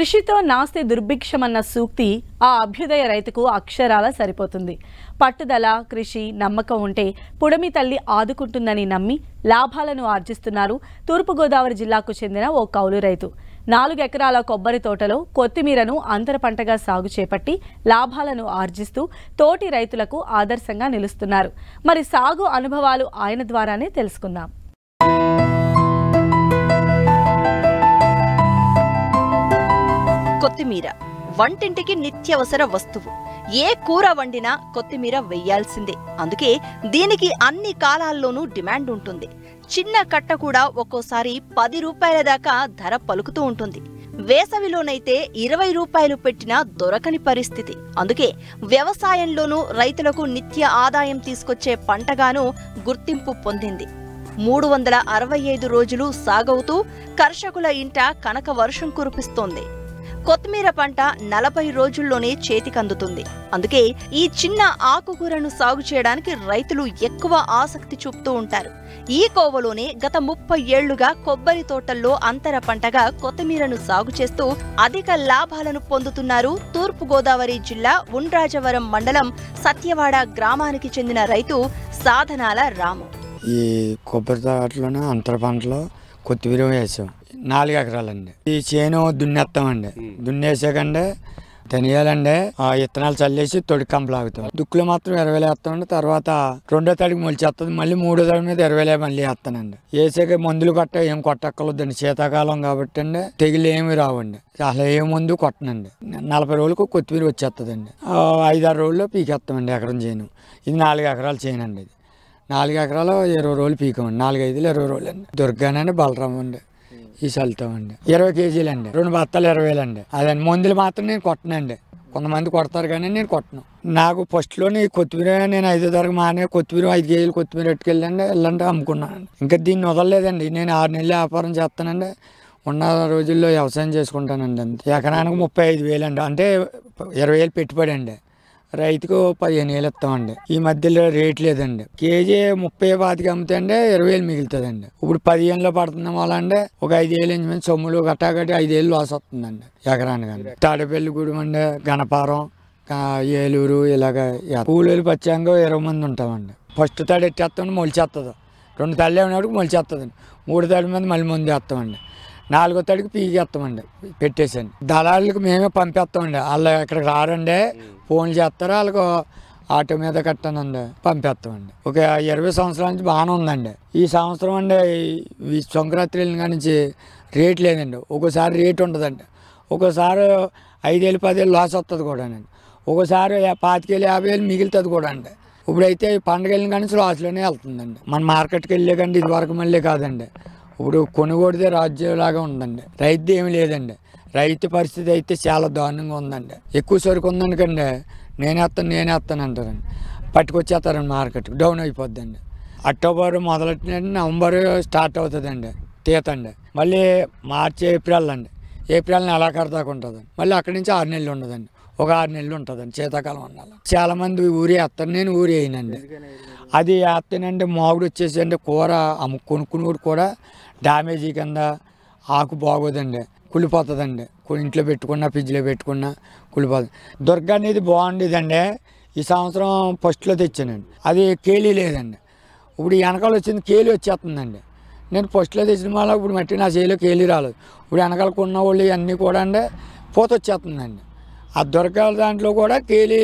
కృషితో నాస్తి దుర్భిక్షమన్న సూక్తి ఆ అభ్యుదయ రైతుకు అక్షరాల సరిపోతుంది. పట్టుదల, కృషి, నమ్మకం ఉంటే పుడమి తల్లి ఆదుకుంటుందని నమ్మి లాభాలను ఆర్జిస్తున్నారు తూర్పుగోదావరి జిల్లాకు చెందిన ఓ కౌలు రైతు. 4 ఎకరాల కొబ్బరి తోటలో కొత్తిమీరను అంతర పంటగా సాగు చేపట్టి లాభాలను ఆర్జిస్తూ తోటి రైతులకు ఆదర్శంగా నిలుస్తున్నారు. మరి సాగు అనుభవాలు ఆయన ద్వారానే తెలుసుకుందాం. కొత్తిమీర వంటింటికి నిత్యవసర వస్తువు. ఏ కూర వండినా కొత్తిమీర వెయ్యాల్సిందే. అందుకే దీనికి అన్ని కాలాల్లోనూ డిమాండ్ ఉంటుంది. చిన్న కట్ట కూడా ఒక్కోసారి 10 రూపాయల దాకా ధర పలుకుతూ ఉంటుంది. వేసవిలోనైతే 20 రూపాయలు పెట్టినా దొరకని పరిస్థితి. అందుకే వ్యవసాయంలోనూ రైతులకు నిత్య ఆదాయం తీసుకొచ్చే పంటగాను గుర్తింపు పొందింది. 365 రోజులు సాగవుతూ కర్షకుల ఇంట కనక వర్షం కురిపిస్తోంది. కొత్తిమీర పంట 40 రోజుల్లోనే చేతికందుతుంది. అందుకే ఈ చిన్న ఆకుకూరను సాగు చేయడానికి రైతులు ఎక్కువ ఆసక్తి చూపుతూ ఉంటారు. ఈ కోవలోనే గత 30 ఏళ్లుగా కొబ్బరి తోటల్లో అంతర పంటగా కొత్తిమీరను సాగు చేస్తూ అధిక లాభాలను పొందుతున్నారు తూర్పుగోదావరి జిల్లా ఉండ్రాజవరం మండలం సత్యవాడ గ్రామానికి చెందిన రైతు సాధనాల రాము. ఈ కొబ్బరి తోటలోనే అంతర పంటలో కొత్తిమీర వేసాం. 4 ఎకరాలండి. ఈ చేను దున్నేస్తామండి. దున్నేసాకండి ధనియాలండి విత్తనాలు చల్లేసి తొడి కంపలు ఆగుతాం. దుక్కులు మాత్రం 20 వేస్తామండి. తర్వాత 2వ తడికి మొలిచేస్తుంది. మళ్ళీ 3వ తడి మీద 20 మళ్ళీ వేస్తానండి. వేసాక మందులు కొట్ట ఏం కొట్టక్కర్లేదండి. శీతాకాలం కాబట్టి అండి తెగులు ఏమి రావండి. అసలు ఏ మందు కొట్టనండి. 40 రోజులకు కొత్తిమీర వచ్చేస్తుందండి. 5-6 రోజుల్లో పీకేస్తామండి ఎకరం చేను. ఇది 4 ఎకరాలు చేను అండి. ఇది 4 ఎకరాలు 20 రోజులు పీకమండి. 4-5 20 రోజులు అండి. దుర్గానండి బలరాం అండి ఈ చల్లుతామండి. 20 కేజీలండి. 2 బత్తాలు 20 అండి. అదండి మందులు మాత్రం నేను కొట్టనండి. కొంతమంది కొడతారు కానీ నేను కొట్టను. నాకు ఫస్ట్లోని కొత్తిమీర నేను 5వ తరగతి మానే కొత్తిమీర 5 కేజీలు కొత్తిమీర ఎట్టుకెళ్ళండి వెళ్ళంటే అమ్ముకున్నానండి. ఇంకా దీన్ని వదలలేదండి. నేను 6 నెలలు వ్యాపారం చేస్తానండి. ఉన్న రోజుల్లో వ్యవసాయం చేసుకుంటానండి. అంతే ఎకరానికి 35,000 అండి. అంటే 20,000 పెట్టుబడి అండి. రైతుకు 15,000 ఇస్తామండి. ఈ మధ్యలో రేట్ లేదండి. కేజీ 30-25 అమ్మితే అండి 20,000 మిగులుతుందండి. ఇప్పుడు 15లో పడుతున్నాం వల్ల అండి ఒక 5,000 ఇంచుమించి సొమ్ములు గట్టాగట్టి 5,000 లాస్ వస్తుందండి ఎకరానికి అండి. తాడేపల్లిగూడెం అండి, గణపారం, ఏలూరు ఇలాగ కూలీలు పచ్చాంగా 20 మంది ఉంటామండి. ఫస్ట్ తడి ఎట్టేస్తామండి మొలిచేస్తుంది. 2 తళ్ళు ఏమైనప్పుడు మొలిచేస్తుందండి. 3వ తడి మీద మళ్ళీ ముందు వేస్తామండి. 4వ తడికి పీకేస్తామండి పెట్టేసండి. దళాలకు మేమే పంపేస్తామండి. వాళ్ళు ఇక్కడికి రారండి, ఫోన్లు చేస్తారు. వాళ్ళకు ఆటో మీద కట్టానండి పంపేస్తామండి. ఒక 20 సంవత్సరాల నుంచి బాగానే ఉందండి. ఈ సంవత్సరం అండి ఈ సంక్రాంతి వెళ్ళిన నుంచి రేట్ లేదండి. ఒక్కోసారి రేట్ ఉంటుందండి. ఒక్కోసారి 5,000 10,000 లాస్ వస్తుంది కూడా అండి. ఒక్కోసారి 25,000 50,000 మిగులుతుంది కూడా అండి. ఇప్పుడైతే పండుగ వెళ్ళిన కానీ లాస్లోనే వెళ్తుందండి. మన మార్కెట్కి వెళ్ళే కండి ఇది వరకు మళ్ళీ కాదండి. ఇప్పుడు కొనుగోడితే రాజ్యంలాగా ఉందండి. రైతు ఏమి లేదండి. రైతు పరిస్థితి అయితే చాలా దారుణంగా ఉందండి. ఎక్కువ సరుకు ఉందనుకండి నేనేస్తాను అంటారండి. పట్టుకొచ్చేస్తారండి. మార్కెట్ డౌన్ అయిపోద్దండి. అక్టోబర్ మొదలెట్టినండి నవంబర్ స్టార్ట్ అవుతుందండి తీతండి. మళ్ళీ మార్చి ఏప్రిల్ అండి. ఏప్రిల్ నెలాఖరు దాకా ఉంటుందండి. మళ్ళీ అక్కడి నుంచి 6 నెలలు ఉండదండి. ఒక 6 నెలలు ఉంటుందండి శీతాకాలం ఉండాలి. చాలా మంది ఊరి వేస్తారు. నేను ఊరి వేయనండి. అది వేస్తానండి. మామిడి వచ్చేసి అండి కూర కొనుక్కుని కూడా డ్యామేజీ కింద ఆకు బాగోదండి, కుళ్ళిపోతుందండి. ఇంట్లో పెట్టుకున్నా ఫ్రిడ్జ్లో పెట్టుకున్నా కుళ్ళిపోతుంది. దుర్గా అనేది బాగుండేదండి. ఈ సంవత్సరం ఫస్ట్లో తెచ్చానండి. అది కేలీ లేదండి. ఇప్పుడు వెనకాల వచ్చింది కేలీ వచ్చేస్తుందండి. నేను ఫస్ట్లో తెచ్చిన వల్ల ఇప్పుడు మట్టి నా చేలో కేలీ రాలేదు. ఇప్పుడు వెనకాల కొన్న వాళ్ళు అన్నీ కూడా అండి పూత వచ్చేస్తుందండి. ఆ దుర్గా దాంట్లో కూడా కేలీ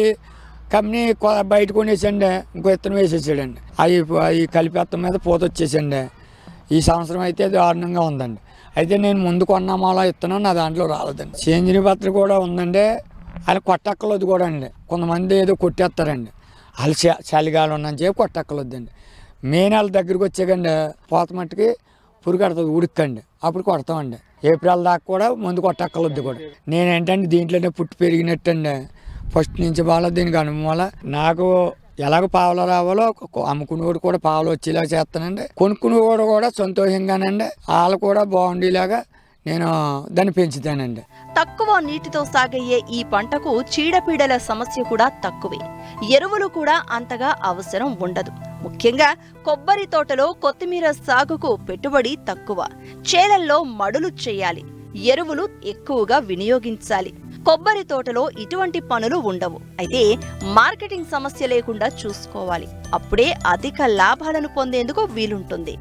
కంపెనీ బయట కొనేసండి ఇంకో విత్తనం వేసేసాడండి. అవి కలిపేత్తం మీద పూత వచ్చేసండి. ఈ సంవత్సరం అయితే దారుణంగా ఉందండి. అయితే నేను ముందు కొన్న మాల విత్తనం నా దాంట్లో రాలేదండి. సేంద్రీయ పత్రం కూడా ఉందండి. వాళ్ళు కొట్టక్కర్లేదు కూడా అండి. కొంతమంది ఏదో కొట్టేస్తారండి. వాళ్ళు చలిగాలు ఉన్నని చెప్పి కొట్టక్కర్లేదండి. మే నెల దగ్గరికి వచ్చాకండి పోత మట్టుకి పురుగు కడుతుంది ఉడికండి. అప్పుడు కొడతామండి. ఏప్రిల్ దాకా కూడా ముందు కొట్టక్కర్లేదు కూడా. నేనేంటంటే దీంట్లోనే పుట్టి పెరిగినట్టండి. ఫస్ట్ నుంచి బాగా దీనికి అనుభవం వల్ల నాకు ఎలాగ పావులు రావాలో అమ్ముకునేవాడు కూడా పావులు వచ్చేలా చేస్తానండి. కొనుక్కునేవాడు కూడా సంతోషంగానండి. వాళ్ళు కూడా బాగుండేలాగా నేను దాన్ని పెంచుతానండి. తక్కువ నీటితో సాగయ్యే ఈ పంటకు చీడపీడల సమస్య కూడా తక్కువే. ఎరువులు కూడా అంతగా అవసరం ఉండదు. ముఖ్యంగా కొబ్బరి తోటలో కొత్తిమీర సాగుకు పెట్టుబడి తక్కువ. చేలల్లో మడులు చేయాలి. ఎరువులు ఎక్కువగా వినియోగించాలి. కొబ్బరి తోటలో ఇటువంటి పనులు ఉండవు. అయితే మార్కెటింగ్ సమస్య లేకుండా చూసుకోవాలి. అప్పుడే అధిక లాభాలను పొందేందుకు వీలుంటుంది.